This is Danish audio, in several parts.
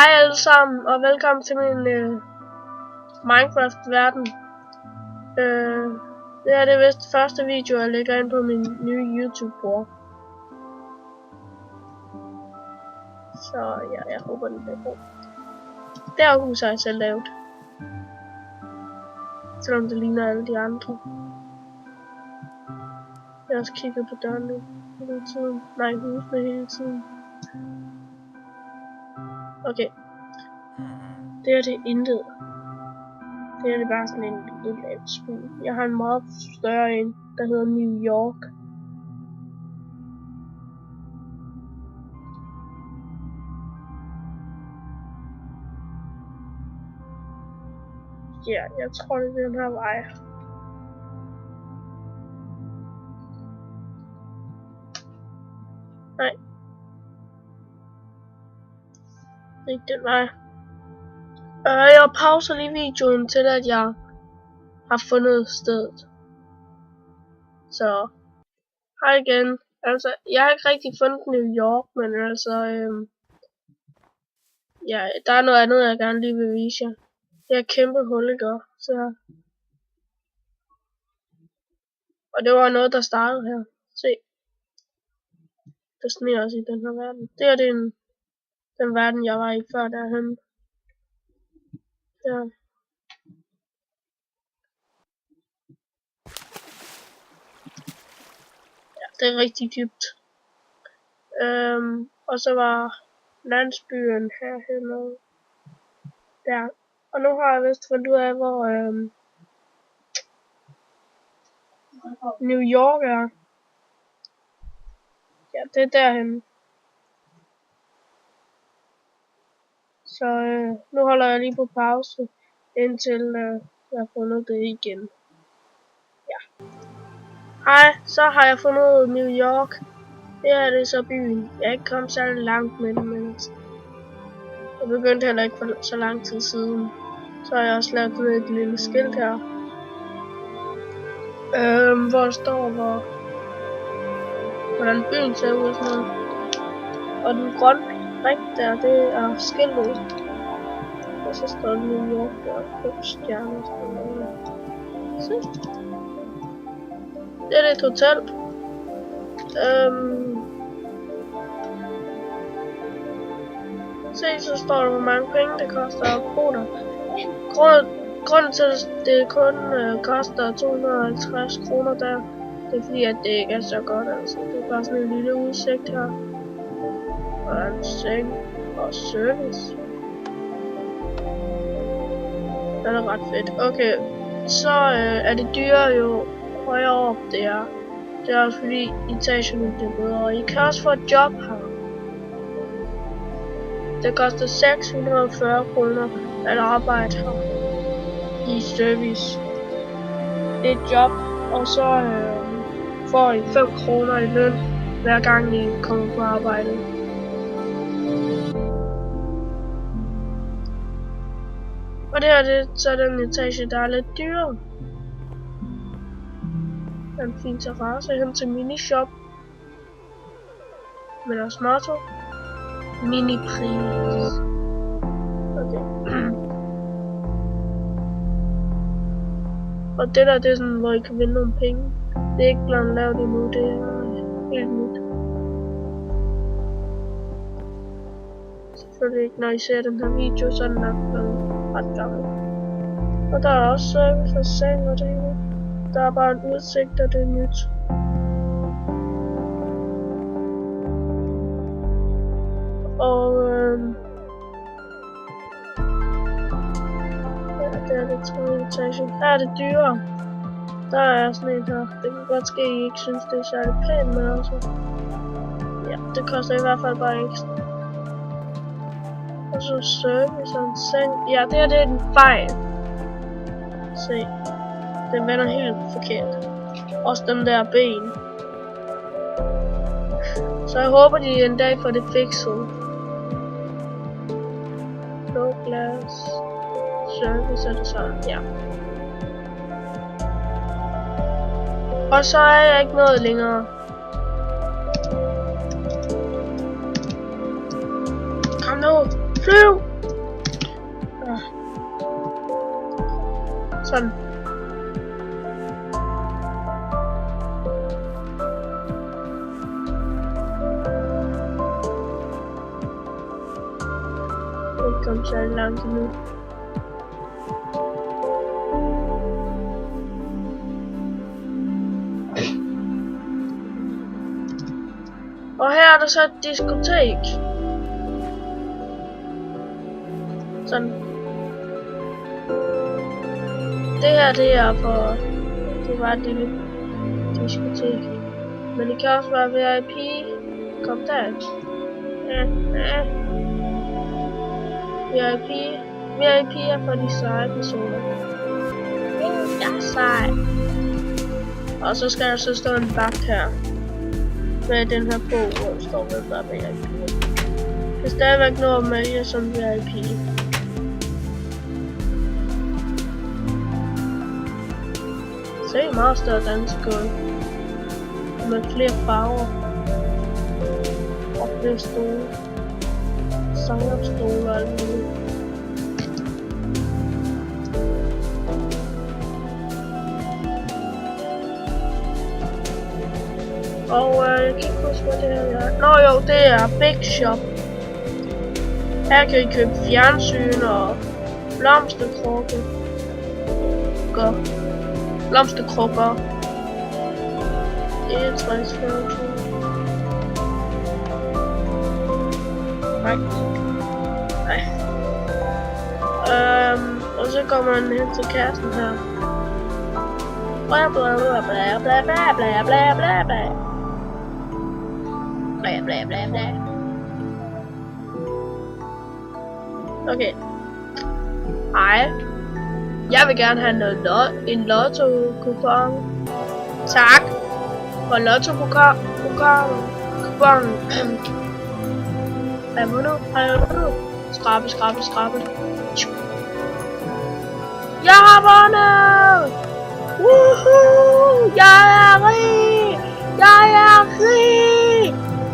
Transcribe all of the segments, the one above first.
Hej alle sammen, og velkommen til min Minecraft-verden. Det her det er vist første video, jeg lægger ind på min nye YouTube-bror. Så ja, jeg håber den bliver god. Det her hus har jeg selv lavet. Selvom det ligner alle de andre. Jeg har også kigget på dørene hele tiden. Nej, husene hele tiden. Okay. Det her det er intet. Det her det er bare sådan en lille landsby. Jeg har en meget større en, der hedder New York. Ja, jeg tror det er den her vej. Nej. Det er ikke den vej. Jeg pauser lige videoen til, at jeg har fundet stedet. Så, hej igen. Altså, jeg har ikke rigtig fundet New York, men altså, ja, der er noget andet, jeg gerne lige vil vise jer. Det er kæmpe hul, ikke? Så, og det var noget, der startede her. Se. Der sneer også i den her verden. Det er den verden, jeg var i før derhen. Ja. Ja, det er rigtig dybt. Og så var landsbyen herhenne. Der. Og nu har jeg vist fundet ud af, hvor New York er. Ja, det er derhen. Så nu holder jeg lige på pause, indtil jeg har fundet det igen. Ja. Hej, så har jeg fundet New York. Det her det er så byen. Jeg er ikke kommet særlig langt med det, men jeg begyndte heller ikke for så lang tid siden. Så har jeg også lavet et lille skilt her. Hvor der står, hvordan byen ser ud og sådan noget. Og den grønne prik der, det er skiltet. Og så står New York der på stjerner. Se. Det er et hotel. Se, så står der, hvor mange penge det koster at bo der. Grunden til, at det kun koster 250 kroner der, det er fordi, at det ikke er så godt. Altså. Det er bare sådan en lille udsigt her. Og en seng og service. Det er ret fedt. Okay, så er det dyrere jo højere op det er. Det er også fordi etagen bliver bedre. Og I kan også få et job her. Det koster 640 kroner at arbejde her i service. Det er et job, og så får I 5 kroner i løn hver gang I kommer på arbejde. Og det her det er så den etage, der er lidt dyrere. Der er en fin terrasse hen til minishop. Men også motto. Minipris. Okay. Og det der, det er sådan, hvor I kan vinde nogle penge. Det er ikke blevet lavet endnu, det er helt nyt. Selvfølgelig ikke, når I ser den her video, så er den nok blevet ret gammel. Og der er også service og seng og det hele. Der er bare en udsigt, og det er nyt. Og ja, det er det 3. etage. Her er det dyrere. Der er sådan en her. Det kan godt ske, at I ikke synes, det er særlig pænt, men altså. Ja, det koster i hvert fald bare ekstra. Og så service og en seng. Ja, det her det er en fejl. Se. Den vender helt forkert. Også den der ben. Så jeg håber, de en dag får det fikset. No glass. Service er det sådan, ja. Og så er jeg ikke noget længere. Kom nu, flyv! Sådan. Ikke kom så langt nu. Og her er der så et diskotek. Sådan. Det her, det er for... Det var et lille diskotek. Men det kan også være VIP. Kom der. VIP er for de seje personer. Jeg er sej. Og så skal der så stå en vagt her. Med den her bog, hvor der står med, der er VIP. Det er stadigvæk noget at mælge som VIP. Se, meget større dansegulv. Med flere farver. Og flere stole. Sangerstole og alt muligt. Og jeg kan ikke huske, hvad det her er. Nå jo, det er Big Shop. Her kan I købe fjernsyn og blomsterkrukker. Blomsterkrukker. Egetræsfjernsyn. Nej. Og så kommer man hen til kassen her. Bla bla bla bla bla bla bla bla bla bla. Bla bla bla bla. Okay. Hej. Jeg vil gerne have en lotto-kupon. Tak. For lotto-kupon. Hvad må du? Skrabe. Jeg har vundet! Woohoo! Jeg er rig!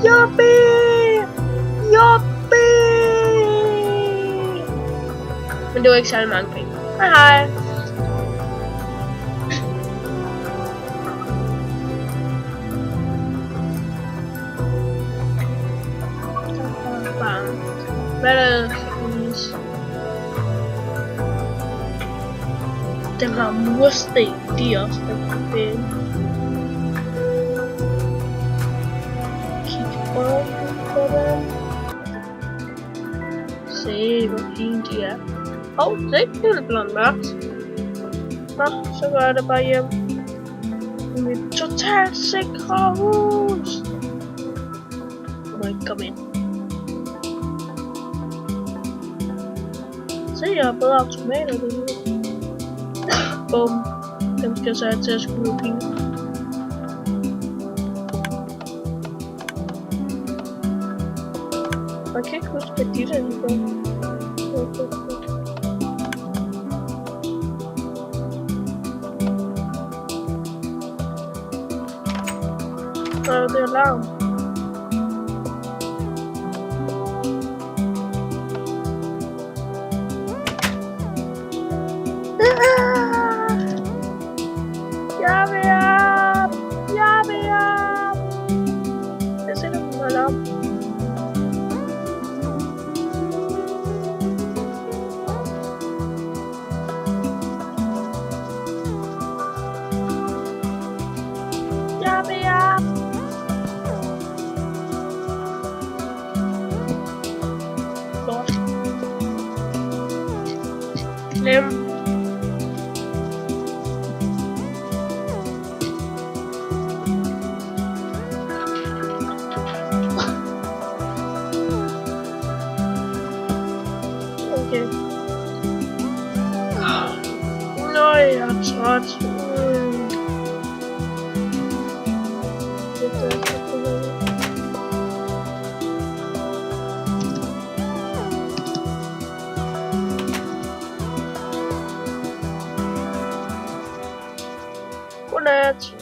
Yuppie! Men det var ikke særlig mange penge. Hej! Hvad er det? Den har mursten, de er også rigtig pæne. Kig på dem. Se, hvor fine de er. Det er ikke helt blevet mørkt. Nå, så går jeg da bare hjem. I mit totalt sikre hus. Du må ikke komme ind. Se, jeg har bedre automater derude. Bum. Dem skal jeg så have til at skrue penge. Man kan ikke huske, hvad de der lige går. Det er alarm. Jeg vil op! Jeg sætter på mig alarm. Jeg vil op! Glem. Okay. Nå, jeg er træt. Godnat.